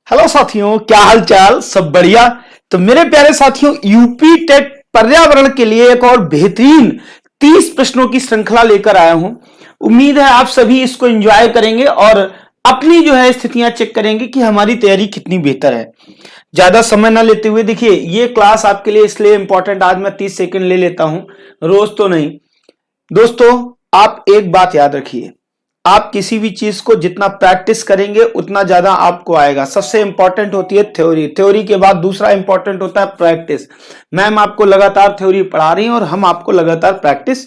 Hello साथियों, क्या हाल चाल? सब बढ़िया। तो मेरे प्यारे साथियों, यूपी टेट पर्यावरण के लिए एक और बेहतरीन 30 प्रश्नों की श्रृंखला लेकर आया हूं। उम्मीद है आप सभी इसको एंजॉय करेंगे और अपनी जो है स्थितियां चेक करेंगे कि हमारी तैयारी कितनी बेहतर है। ज्यादा समय ना लेते हुए देखिए, ये क्लास आपके लिए इसलिए इंपॉर्टेंट, आज मैं 30 सेकंड ले लेता हूं, रोज तो नहीं। दोस्तों, आप एक बात याद रखिए, आप किसी भी चीज को जितना प्रैक्टिस करेंगे उतना ज्यादा आपको आएगा। सबसे इंपॉर्टेंट होती है थ्योरी, थ्योरी के बाद दूसरा इंपॉर्टेंट होता है प्रैक्टिस। मैम आपको लगातार थ्योरी पढ़ा रही हैं और हम आपको लगातार प्रैक्टिस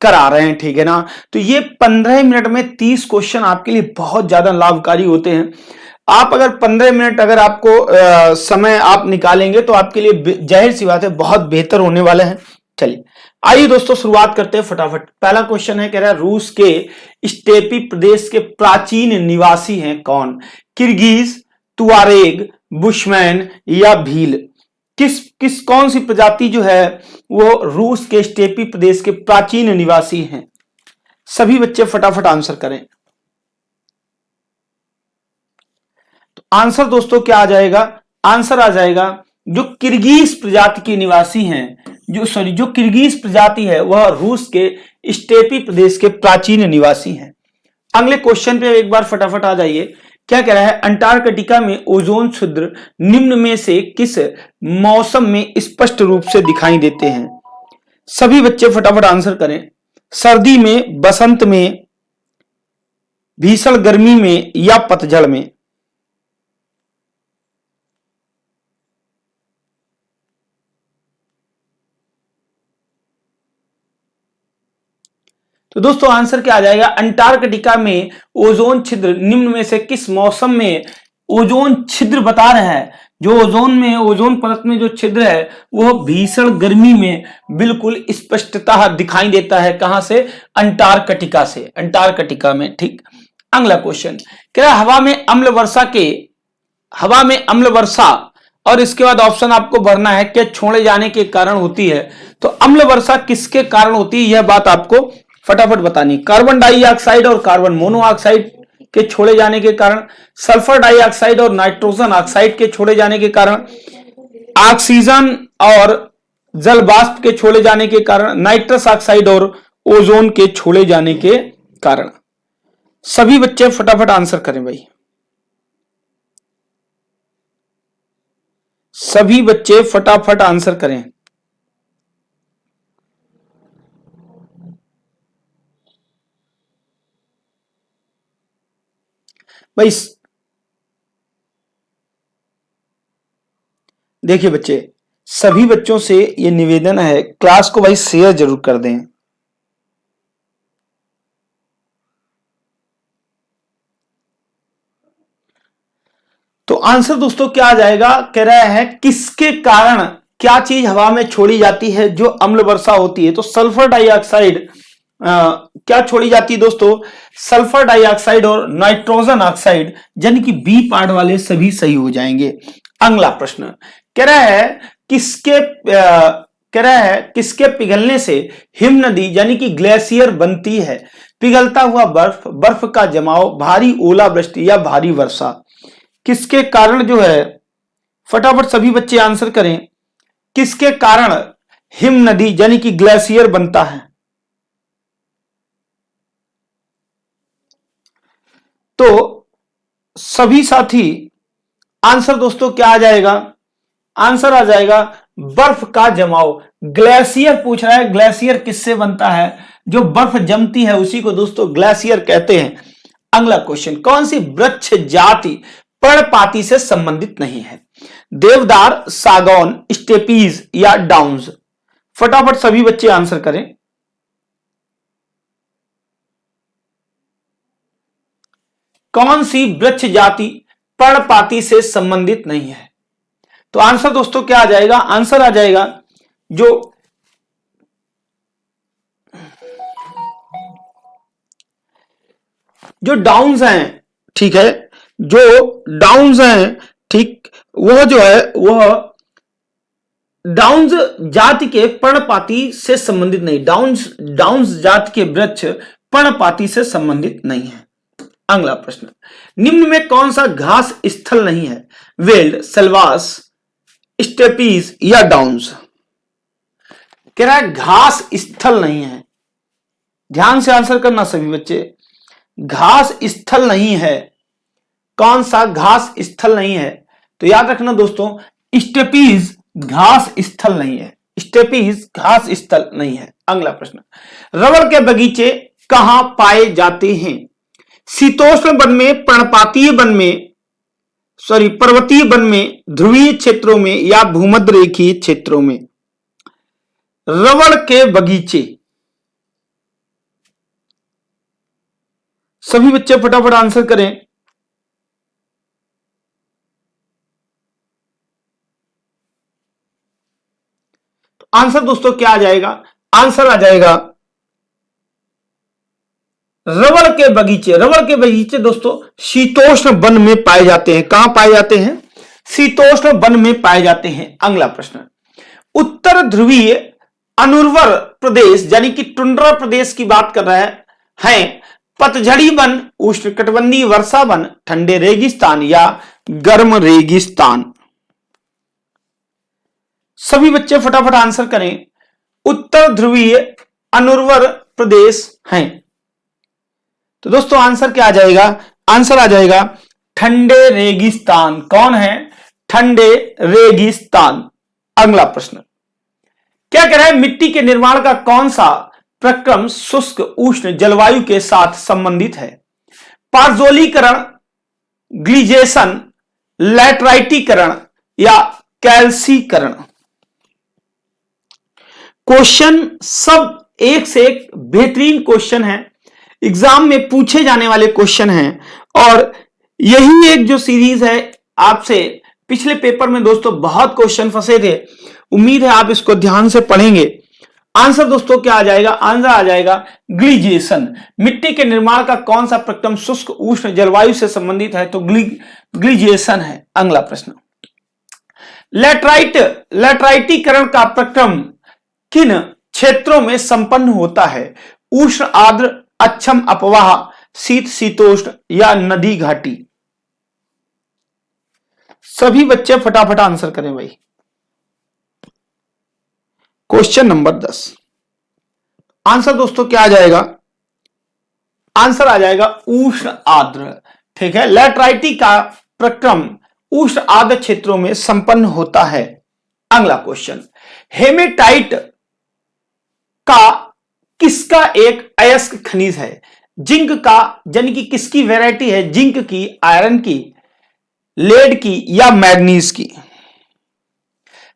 करा रहे हैं, ठीक है ना। तो ये 15 मिनट में 30 क्वेश्चन आपके लिए बहुत ज्यादा लाभकारी होते हैं। आप अगर 15 मिनट अगर आपको समय आप निकालेंगे तो आपके लिए जाहिर सी बात है बहुत बेहतर होने वाले हैं। चलिए आइए दोस्तों, शुरुआत करते हैं फटाफट। पहला क्वेश्चन है, कह रहा है रूस के स्टेपी प्रदेश के प्राचीन निवासी हैं कौन? किर्गिज, तुआरेग, बुशमैन या भील? किस कौन सी प्रजाति जो है वो रूस के स्टेपी प्रदेश के प्राचीन निवासी हैं? सभी बच्चे फटाफट आंसर करें। तो आंसर दोस्तों क्या आ जाएगा? आंसर आ जाएगा जो किर्गिज प्रजाति के निवासी हैं, जो किर्गिज प्रजाति है वह रूस के स्टेपी प्रदेश के प्राचीन निवासी हैं। अगले क्वेश्चन पे एक बार फटाफट आ जाइए। क्या कह रहा है? अंटार्कटिका में ओजोन छिद्र निम्न में से किस मौसम में स्पष्ट रूप से दिखाई देते हैं? सभी बच्चे फटाफट आंसर करें। सर्दी में, बसंत में, भीषण गर्मी में या पतझड़ में? तो दोस्तों आंसर क्या आ जाएगा? अंटार्कटिका में ओजोन छिद्र निम्न में से किस मौसम में ओजोन छिद्र बता रहा है? जो ओजोन परत में जो छिद्र है वो भीषण गर्मी में बिल्कुल स्पष्टता दिखाई देता है। कहां से? अंटार्कटिका से, अंटार्कटिका में, ठीक। अगला क्वेश्चन क्या? हवा में अम्ल वर्षा और इसके बाद ऑप्शन आपको भरना है क्या छोड़े जाने के कारण होती है। तो अम्ल वर्षा किसके कारण होती है यह बात आपको फटाफट बतानी। कार्बन डाइऑक्साइड और कार्बन मोनोऑक्साइड के छोड़े जाने के कारण, सल्फर डाइऑक्साइड और नाइट्रोजन ऑक्साइड के छोड़े जाने के कारण, ऑक्सीजन और जल वाष्प के छोड़े जाने के कारण, नाइट्रस ऑक्साइड और ओजोन के छोड़े जाने के कारण। सभी बच्चे फटाफट आंसर करें भाई। सभी बच्चे फटाफट आंसर करें। भाई देखिए बच्चे, सभी बच्चों से ये निवेदन है, क्लास को भाई शेयर जरूर कर दें। तो आंसर दोस्तों क्या आ जाएगा? कह रहा है किसके कारण क्या चीज हवा में छोड़ी जाती है जो अम्ल वर्षा होती है? तो सल्फर डाइऑक्साइड क्या छोड़ी जाती है दोस्तों? सल्फर डाइऑक्साइड और नाइट्रोजन ऑक्साइड, यानी कि बी पार्ट वाले सभी सही हो जाएंगे। अगला प्रश्न कह रहा है किसके पिघलने से हिम नदी यानी कि ग्लेशियर बनती है? पिघलता हुआ बर्फ, बर्फ का जमाव, भारी ओलावृष्टि या भारी वर्षा? किसके कारण जो है, फटाफट सभी बच्चे आंसर करें। किसके कारण हिम नदी यानी कि ग्लेशियर बनता है? तो सभी साथी आंसर दोस्तों क्या आ जाएगा? आंसर आ जाएगा बर्फ का जमाव। ग्लेशियर पूछ रहा है, ग्लेशियर किससे बनता है? जो बर्फ जमती है उसी को दोस्तों ग्लेशियर कहते हैं। अगला क्वेश्चन, कौन सी वृक्ष जाति पर्णपाती से संबंधित नहीं है? देवदार, सागौन, स्टेपीज या डाउन्स? फटाफट सभी बच्चे आंसर करें। कौन सी वृक्ष जाति पर्णपाती से संबंधित नहीं है? तो आंसर दोस्तों क्या आ जाएगा? आंसर आ जाएगा जो डाउन्स हैं, ठीक है, जो डाउन्स हैं, ठीक, वह जो है वह डाउन्स जाति के पर्णपाती से संबंधित नहीं। डाउन्स जाति के वृक्ष पर्णपाती से संबंधित नहीं है। अगला प्रश्न, निम्न में कौन सा घास स्थल नहीं है? वेल्ड, सलवास, स्टेपीज या डाउन्स? कह रहा है घास स्थल नहीं है। ध्यान से आंसर करना सभी बच्चे, घास स्थल नहीं है। कौन सा घास स्थल नहीं है? तो याद रखना दोस्तों, स्टेपीज घास स्थल नहीं है। स्टेपीज घास स्थल नहीं है। अगला प्रश्न, रबड़ के बगीचे कहां पाए जाते हैं? शीतोष्ण वन में, पर्णपातीय वन में, पर्वतीय वन में, ध्रुवीय क्षेत्रों में या भूमध्य रेखीय क्षेत्रों में? रबड़ के बगीचे, सभी बच्चे फटाफट आंसर करें। तो आंसर दोस्तों क्या आ जाएगा? आंसर आ जाएगा रबड़ के बगीचे। रबड़ के बगीचे दोस्तों शीतोष्ण वन में पाए जाते हैं। कहां पाए जाते हैं? शीतोष्ण वन में पाए जाते हैं। अगला प्रश्न, उत्तर ध्रुवीय अनुर्वर प्रदेश यानी कि टुंड्रा प्रदेश की बात कर रहे हैं पतझड़ी वन, उष्णकटिबंधीय वर्षा वन, ठंडे रेगिस्तान या गर्म रेगिस्तान? सभी बच्चे फटाफट आंसर करें। उत्तर ध्रुवीय अनुर्वर प्रदेश हैं। तो दोस्तों आंसर क्या आ जाएगा? आंसर आ जाएगा ठंडे रेगिस्तान। कौन है? ठंडे रेगिस्तान। अगला प्रश्न, क्या कह रहा है? मिट्टी के निर्माण का कौन सा प्रक्रम शुष्क उष्ण जलवायु के साथ संबंधित है? पार्जोलीकरण, ग्लीजेशन, लैटराइटीकरण या कैल्सीकरण? क्वेश्चन सब एक से एक बेहतरीन क्वेश्चन है, एग्जाम में पूछे जाने वाले क्वेश्चन हैं। और यही एक जो सीरीज है, आपसे पिछले पेपर में दोस्तों बहुत क्वेश्चन फंसे थे। उम्मीद है आप इसको ध्यान से पढ़ेंगे। आंसर दोस्तों क्या आ जाएगा? आंसर आ जाएगा ग्लीजेशन। मिट्टी के निर्माण का कौन सा प्रक्रम शुष्क उष्ण जलवायु से संबंधित है? तो ग्लीजेशन है। अगला प्रश्न, लैटराइटीकरण का प्रक्रम किन क्षेत्रों में संपन्न होता है? उष्ण आर्द्र, अक्षम अपवाह, शीत शीतोष्ण या नदी घाटी? सभी बच्चे फटाफट आंसर करें भाई। क्वेश्चन नंबर 10, आंसर दोस्तों क्या आ जाएगा? आंसर आ जाएगा उष्ण आर्द्र। ठीक है, लैटराइटी का प्रक्रम उष्ण आर्द्र क्षेत्रों में संपन्न होता है। अगला क्वेश्चन, हेमेटाइट का किसका एक अयस्क खनिज है? जिंक का, यानी कि किसकी वैरायटी है? जिंक की, आयरन की, लेड की या मैग्नीज की?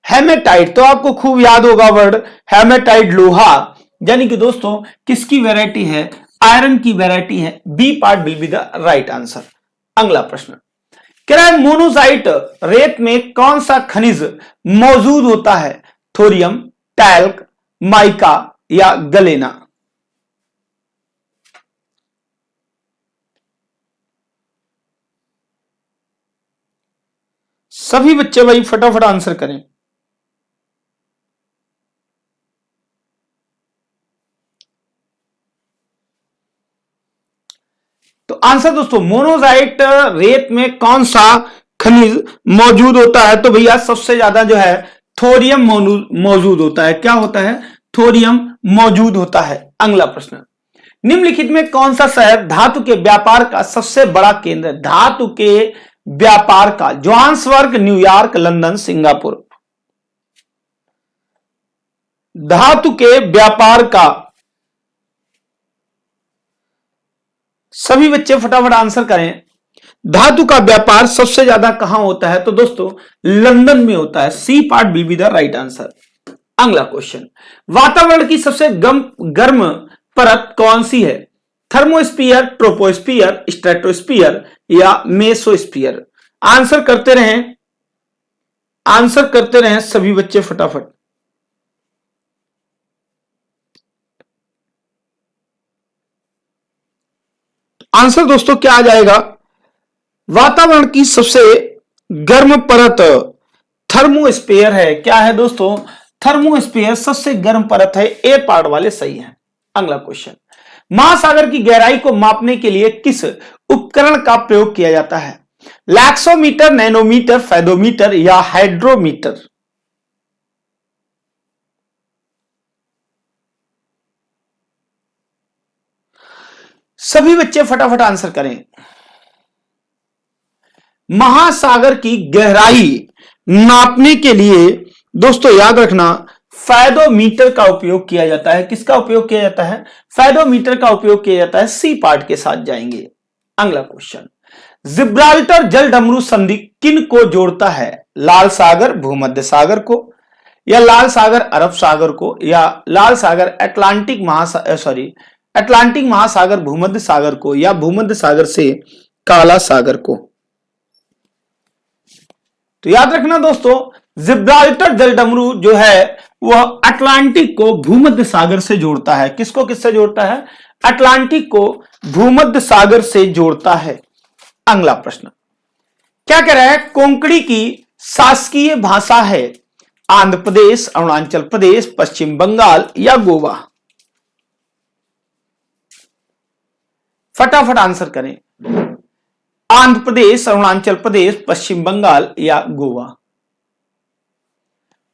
हेमेटाइट तो आपको खूब याद होगा वर्ड, हेमेटाइट लोहा, यानी कि दोस्तों किसकी वैरायटी है? आयरन की वैरायटी है। B part will be the right answer. अगला प्रश्न, कह रहा है मोनोजाइट रेत में कौन सा खनिज मौजूद होता है? थोरियम, टैल्क, माइका या गलेना? सभी बच्चे भाई फटाफट आंसर करें। तो आंसर दोस्तों, मोनोजाइट रेत में कौन सा खनिज मौजूद होता है? तो भैया सबसे ज्यादा जो है थोरियम मौजूद होता है। क्या होता है? थोरियम मौजूद होता है। अगला प्रश्न, निम्नलिखित में कौन सा शहर धातु के व्यापार का सबसे बड़ा केंद्र है? धातु के व्यापार का, जोहान्सबर्ग, न्यूयॉर्क, लंदन, सिंगापुर? धातु के व्यापार का, सभी बच्चे फटाफट आंसर करें। धातु का व्यापार सबसे ज्यादा कहां होता है? तो दोस्तों लंदन में होता है। C part will be the right answer. अगला क्वेश्चन, वातावरण की सबसे गर्म परत कौन सी है? थर्मोस्फीयर, ट्रोपोस्फीयर, स्ट्रेटोस्फीयर या मेसोस्फीयर? आंसर करते रहें, आंसर करते रहें सभी बच्चे फटाफट। आंसर दोस्तों क्या आ जाएगा? वातावरण की सबसे गर्म परत थर्मोस्फीयर है। क्या है दोस्तों? थर्मोस्फीयर सबसे गर्म परत है। ए पार्ट वाले सही है। अगला क्वेश्चन, महासागर की गहराई को मापने के लिए किस उपकरण का प्रयोग किया जाता है? लैक्सोमीटर, नैनोमीटर, फेदोमीटर या हाइड्रोमीटर? सभी बच्चे फटाफट आंसर करें। महासागर की गहराई नापने के लिए दोस्तों याद रखना फेदोमीटर का उपयोग किया जाता है। किसका उपयोग किया जाता है? फेदोमीटर का उपयोग किया जाता है। सी पार्ट के साथ जाएंगे। अगला क्वेश्चन, जिब्राल्टर जल डमरू संधि किन को जोड़ता है? लाल सागर भूमध्य सागर को, या लाल सागर अरब सागर को, या लाल सागर अटलांटिक महासागर भूमध्य सागर को, या भूमध्य सागर से काला सागर को? तो याद रखना दोस्तों, जिब्राल्टर जल डमरू जो है वह अटलांटिक को भूमध्य सागर से जोड़ता है। किसको किससे जोड़ता है? अटलांटिक को भूमध्य सागर से जोड़ता है। अगला प्रश्न क्या कह रहा है? कोंकणी की शासकीय भाषा है आंध्र प्रदेश, अरुणाचल प्रदेश, पश्चिम बंगाल या गोवा? फटाफट आंसर करें। आंध्र प्रदेश, अरुणाचल प्रदेश, पश्चिम बंगाल या गोवा?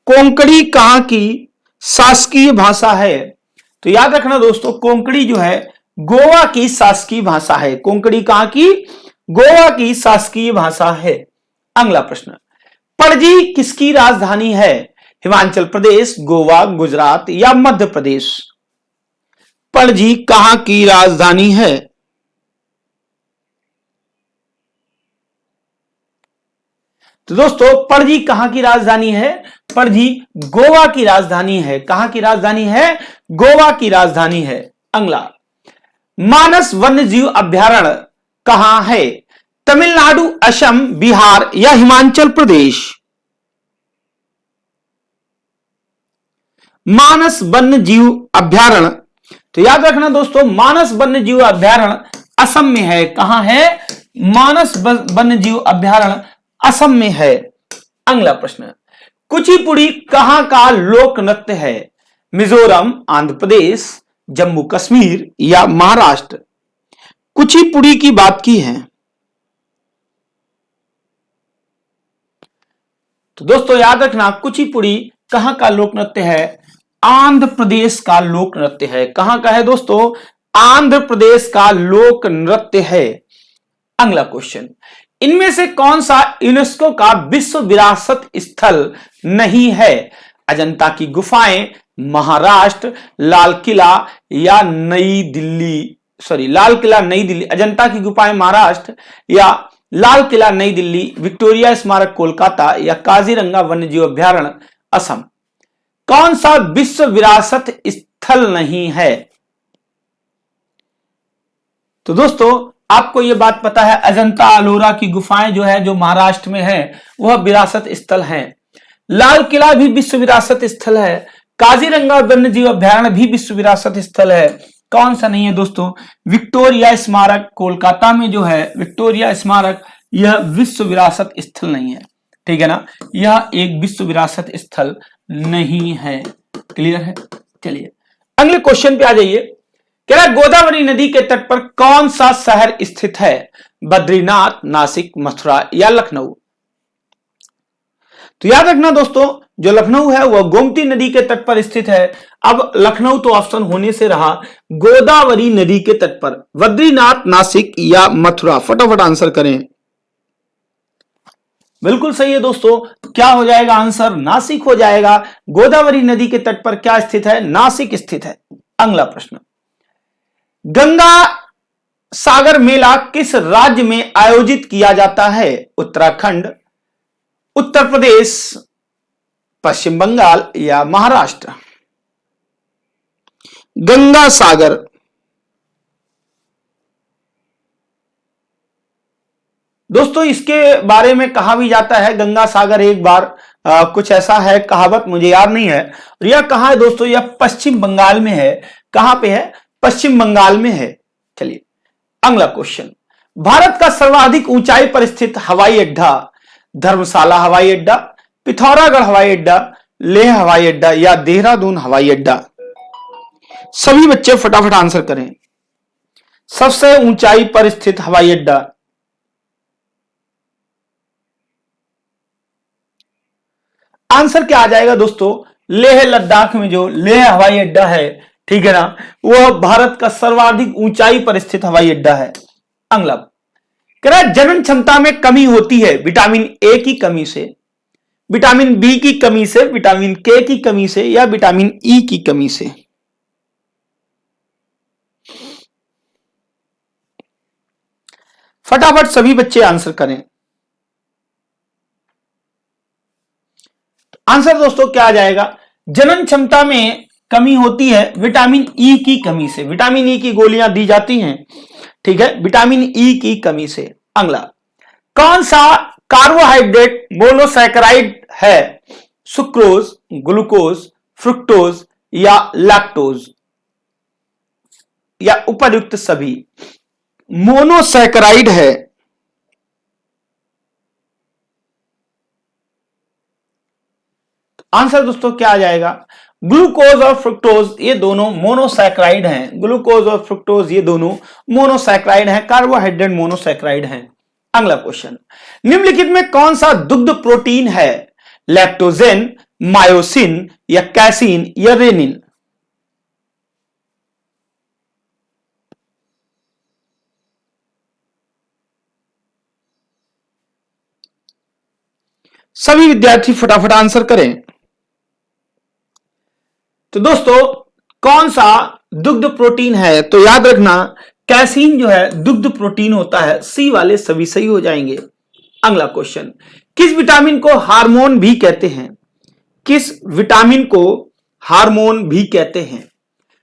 कोंकणी कहां की शासकीय भाषा है? तो याद रखना दोस्तों, कोंकणी जो है गोवा की शासकीय भाषा है। कोंकणी कहां की? गोवा की शासकीय भाषा है। अगला प्रश्न, पणजी किसकी राजधानी है? हिमाचल प्रदेश, गोवा, गुजरात या मध्य प्रदेश? पणजी कहां की राजधानी है? तो दोस्तों पणजी कहां की राजधानी है? पणजी गोवा की राजधानी है। कहां की राजधानी है? गोवा की राजधानी है। अगला, मानस वन्यजीव अभयारण्य कहां है? तमिलनाडु, असम, बिहार या हिमाचल प्रदेश? मानस वन्यजीव अभयारण्य, तो याद रखना दोस्तों, मानस वन्यजीव अभयारण्य असम में है। कहां है? मानस वन्यजीव अभयारण्य असम में है। अगला प्रश्न, कुचिपुड़ी कहां का लोक नृत्य है? मिजोरम, आंध्र प्रदेश, जम्मू कश्मीर या महाराष्ट्र? कुचिपुड़ी की बात की है। तो दोस्तों याद रखना, कुचिपुड़ी कहां का लोक नृत्य है? आंध्र प्रदेश का लोक नृत्य है। कहां का है दोस्तों? आंध्र प्रदेश का लोक नृत्य है। अगला क्वेश्चन, इनमें से कौन सा यूनेस्को का विश्व विरासत स्थल नहीं है? अजंता की गुफाएं, महाराष्ट्र, लाल किला या नई दिल्ली, लाल किला नई दिल्ली, अजंता की गुफाएं महाराष्ट्र या लाल किला नई दिल्ली, विक्टोरिया स्मारक कोलकाता या काजीरंगा वन्यजीव अभयारण्य असम? कौन सा विश्व विरासत स्थल नहीं है? तो दोस्तों आपको यह बात पता है, अजंता अलोरा की गुफाएं जो है, जो महाराष्ट्र में है, वह विरासत स्थल है। लाल किला भी विश्व विरासत स्थल है। काजीरंगा वन्यजीव अभयारण्य भी विश्व विरासत स्थल है। कौन सा नहीं है दोस्तों? विक्टोरिया स्मारक कोलकाता में जो है, विक्टोरिया स्मारक, यह विश्व विरासत स्थल नहीं है। ठीक है ना, यह एक विश्व विरासत स्थल नहीं है। क्लियर है? चलिए अगले क्वेश्चन पे आ जाइए। कह रहा है गोदावरी नदी के तट पर कौन सा शहर स्थित है? बद्रीनाथ, नासिक, मथुरा या लखनऊ? तो याद रखना दोस्तों, जो लखनऊ है वह गोमती नदी के तट पर स्थित है। अब लखनऊ तो ऑप्शन होने से रहा, गोदावरी नदी के तट पर। बद्रीनाथ, नासिक या मथुरा? फटाफट आंसर करें। बिल्कुल सही है दोस्तों। क्या हो जाएगा आंसर? नासिक हो जाएगा। गोदावरी नदी के तट पर क्या स्थित है? नासिक स्थित है। अगला प्रश्न, गंगा सागर मेला किस राज्य में आयोजित किया जाता है? उत्तराखंड, उत्तर प्रदेश, पश्चिम बंगाल या महाराष्ट्र? गंगा सागर, दोस्तों इसके बारे में कहा भी जाता है, गंगा सागर एक बार कुछ ऐसा है, कहावत मुझे याद नहीं है। और यह कहां है दोस्तों? यह पश्चिम बंगाल में है। कहां पे है? पश्चिम बंगाल में है। चलिए अगला क्वेश्चन, भारत का सर्वाधिक ऊंचाई पर स्थित हवाई अड्डा? धर्मशाला हवाई अड्डा, पिथौरागढ़ हवाई अड्डा, लेह हवाई अड्डा या देहरादून हवाई अड्डा? सभी बच्चे फटाफट आंसर करें। सबसे ऊंचाई पर स्थित हवाई अड्डा? आंसर क्या आ जाएगा दोस्तों? लेह लद्दाख में जो लेह हवाई अड्डा है, ठीक है ना, वह भारत का सर्वाधिक ऊंचाई पर स्थित हवाई अड्डा है। अगला कह रहा है जनन क्षमता में कमी होती है विटामिन ए की कमी से, विटामिन बी की कमी से, विटामिन के की कमी से, या विटामिन ई की कमी से? फटाफट सभी बच्चे आंसर करें। आंसर दोस्तों क्या आ जाएगा? जनन क्षमता में कमी होती है विटामिन ई की कमी से। विटामिन ई की गोलियां दी जाती हैं, ठीक है, विटामिन ई की कमी से। अगला, कौन सा कार्बोहाइड्रेट मोनोसैकेराइड है? सुक्रोज, ग्लूकोज, फ्रुक्टोज या लैक्टोज, या उपर्युक्त सभी? मोनोसैकेराइड है। आंसर दोस्तों क्या आ जाएगा? ग्लूकोज और फ्रुक्टोज ये दोनों मोनोसैकेराइड हैं। ग्लूकोज और फ्रुक्टोज ये दोनों मोनोसैकेराइड हैं, कार्बोहाइड्रेट मोनोसैकेराइड हैं। अगला क्वेश्चन, निम्नलिखित में कौन सा दुग्ध प्रोटीन है? लैक्टोजेन, मायोसिन या कैसीन या रेनिन? सभी विद्यार्थी फटाफट आंसर करें। तो दोस्तों कौन सा दुग्ध प्रोटीन है? तो याद रखना कैसीन जो है दुग्ध प्रोटीन होता है। सी वाले सभी सही हो जाएंगे। अगला क्वेश्चन, किस विटामिन को हार्मोन भी कहते हैं? किस विटामिन को हार्मोन भी कहते हैं?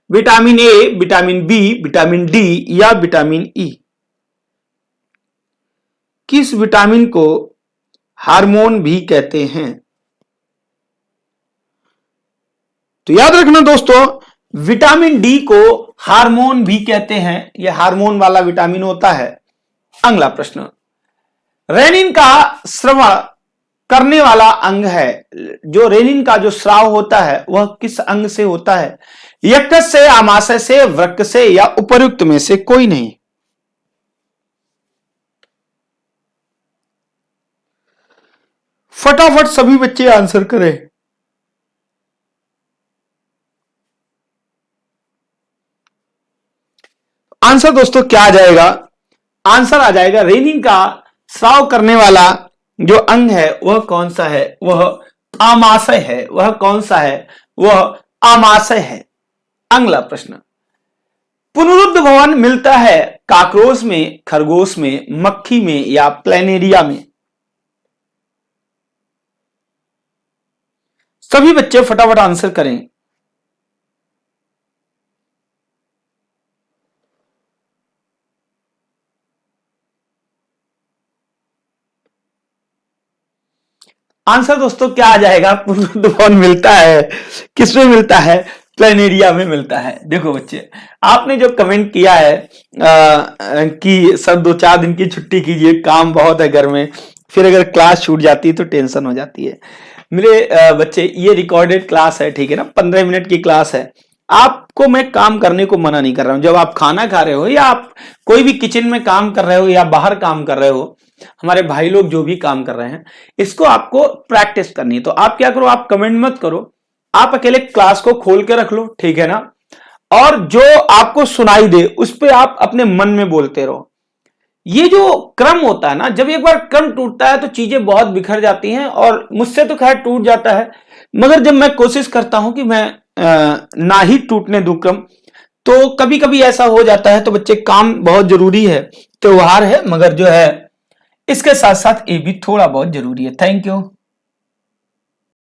Vitamin A, vitamin B, vitamin D या विटामिन ई? किस विटामिन को हार्मोन भी कहते हैं? तो याद रखना दोस्तों विटामिन डी को हार्मोन भी कहते हैं। यह हार्मोन वाला विटामिन होता है। अगला प्रश्न, रेनिन का स्राव करने वाला अंग है। जो रेनिन का जो स्राव होता है वह किस अंग से होता है? यकृत से, आमाशय से, वृक्क से या उपर्युक्त में से कोई नहीं? फटाफट सभी बच्चे आंसर करें। आंसर दोस्तों क्या आ जाएगा? आंसर आ जाएगा रेनिन का स्राव करने वाला जो अंग है वह कौन सा है? वह आमाशय है। वह कौन सा है? वह आमाशय है। अगला प्रश्न, पुनरुद्ध भवन मिलता है काकरोच में, खरगोश में, मक्खी में या प्लेनेरिया में? सभी बच्चे फटाफट आंसर करें। आंसर दोस्तों क्या आ जाएगा? पुनरुद्ध भवन मिलता है किसमें मिलता है? प्लेनेरिया में मिलता है। देखो बच्चे, आपने जो कमेंट किया है कि सर 2-4 दिन की छुट्टी कीजिए, काम बहुत है घर में, फिर अगर क्लास छूट जाती है तो टेंशन हो जाती है। मेरे बच्चे, ये रिकॉर्डेड क्लास है, ठीक है ना, 15 मिनट की क्लास है। आपको मैं काम करने को मना नहीं कर रहा हूं। जब आप खाना खा रहे हो या आप कोई भी किचन में काम कर रहे हो या बाहर काम कर रहे हो, हमारे भाई लोग जो भी काम कर रहे हैं, इसको आपको प्रैक्टिस करनी है। तो आप क्या करो, आप कमेंट मत करो, आप अकेले क्लास को खोल के रख लो, ठीक है ना, और जो आपको सुनाई दे उस पर आप अपने मन में बोलते रहो। ये जो क्रम होता है ना, जब एक बार क्रम टूटता है तो चीजें बहुत बिखर जाती हैं, और मुझसे तो खैर टूट जाता है, मगर जब मैं कोशिश करता हूं कि मैं ना ही टूटने दूं क्रम, तो कभी कभी ऐसा हो जाता है। तो बच्चे, काम बहुत जरूरी है, त्योहार है, मगर जो है इसके साथ साथ ये भी थोड़ा बहुत जरूरी है। Thank you.